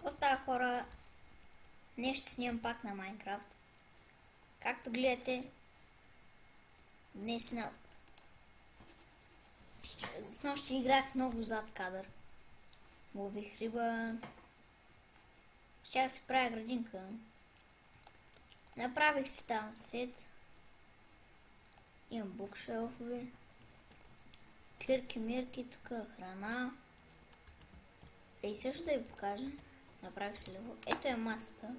Какво става, хора? Днес ще снимам пак на Майнкрафт. Както гледате, днес с нощи играх много зад кадър. Лових риба. Щях си правя градинка. Направих си там сет. Имам букшелфове. Кирки, мирки, тук храна. И също да ви покажа. Направих си лево. Ето е масата,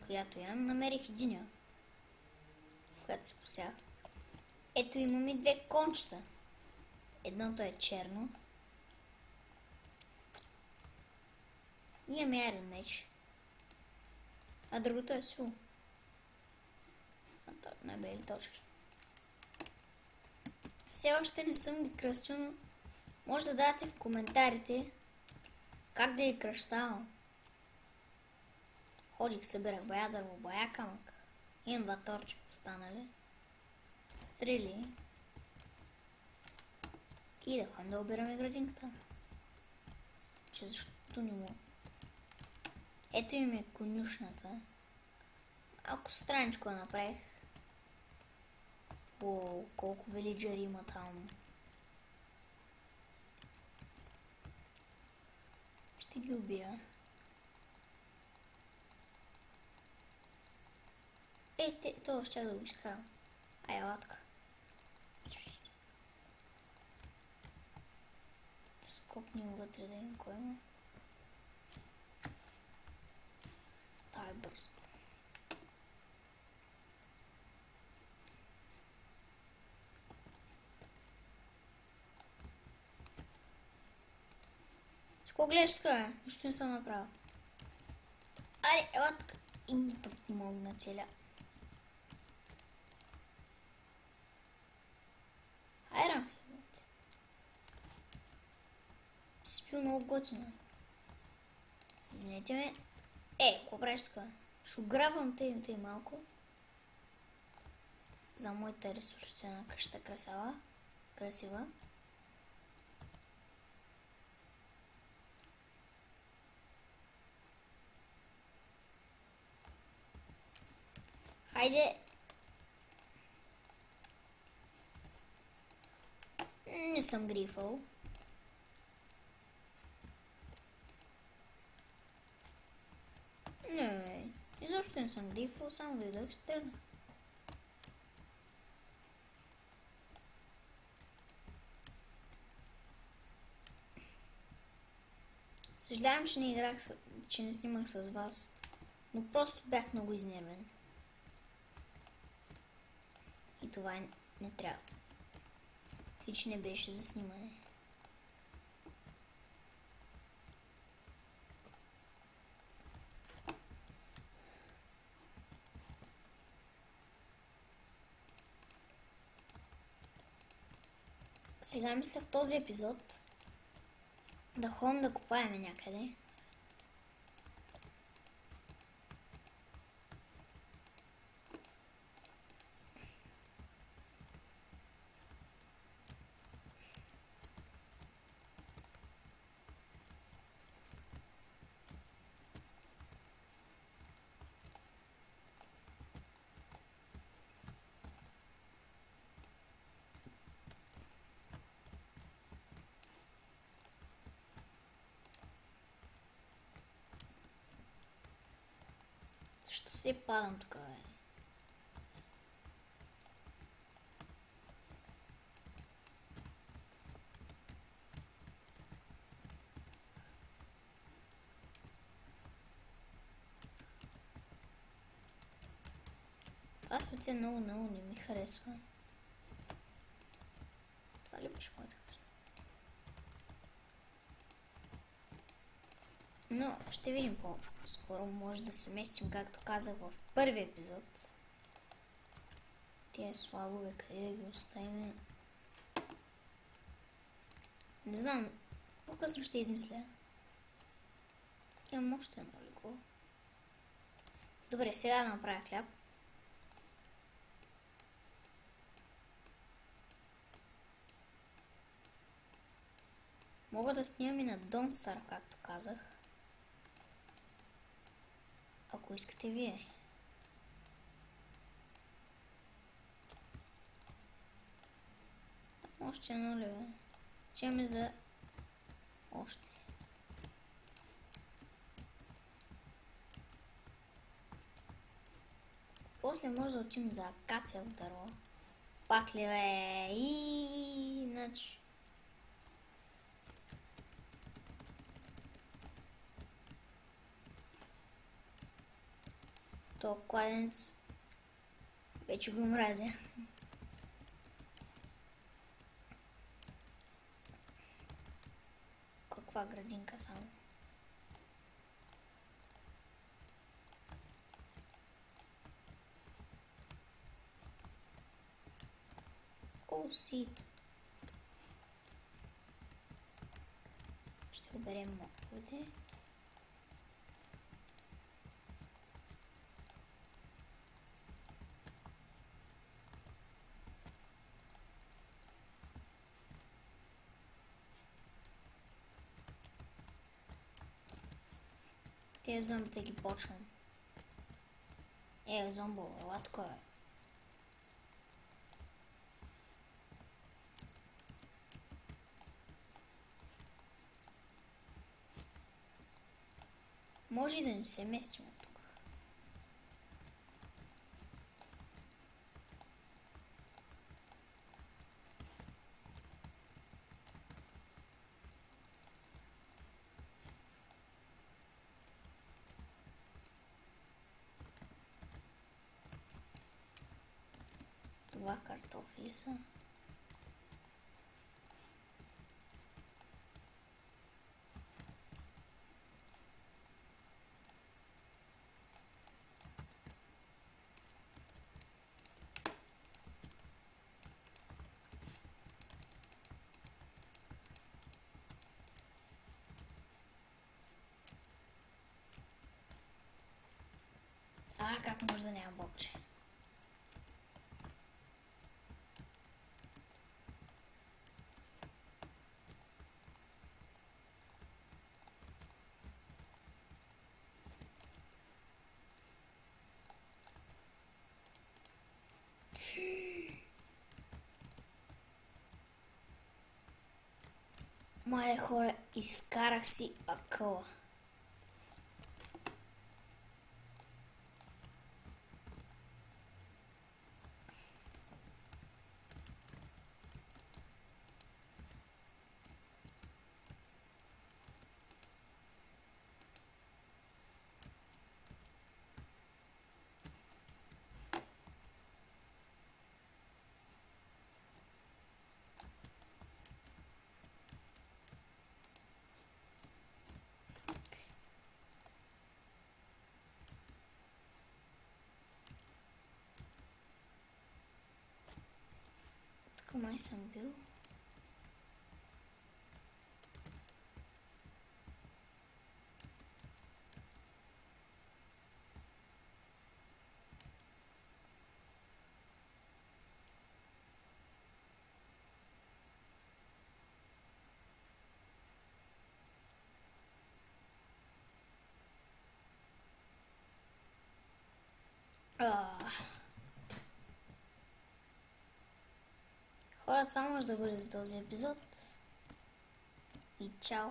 която имам. Намерих единия, която си посях. Ето имаме две кончета. Едното е черно. Имаме Iron Mage. А другото е сул. На бели точки. Все още не съм ги кръстил, но може да дадете в коментарите как да ги кръщавам. Ходих, събирах бая дърво, бая камък. Имам два торча останали. Стрели. И да ходим да обираме градинката. Че защото не мога. Ето им е конюшната. Ако страничко направих. О, колко вилиджери има там. Ще ги убия. Това ще да го изкарам. Ай, латка. Да скопнем вътре да им кой има. Това е бързо. Какво гледаш така? Нищо не съм направил. Аре, ела така. И пък не мога на целя. Айран. Си бил много готина. Извинете ме. Какво правиш така? Ще ограбвам тъй малко. За моята ресурсна къща красива. Хайде. Не съм грифъл. Не, изобщо не съм грифъл, само дойдох и стрелна. Съжалявам, че не снимах с вас, но просто бях много изнервен. И това не трябва. Хич не беше за снимане. Сега мисля в този епизод да ходим да копаем някъде. Защо се падам тук, бе? Това светле много не ми харесва. Това ли беше моята къща? Но ще видим по-скоро. Може да се местим, както казах в първи епизод. Тия слабове, къде да ги оставим? Не знам. По-късно ще измисля. Имам още едно легло. Добре, сега да направя хляб. Мога да снимам и на Don't Starve, както казах. ако искате вие. Още едно леве. Чеме за още. После може да отим за акация в дърво. Пак леве. И иначе. То кладенец вече го мразя. Каква градинка само. О, си. Ще оберем морковите. Тези зомбите ги почвам. Зомбо, ела тук е. Може и да не се местим от тук. Това картофли са. Как може да няма бокче? Мале хора, изкарах си акъла. Май съм бил. Хора, това може да бъде за този епизод. И чао!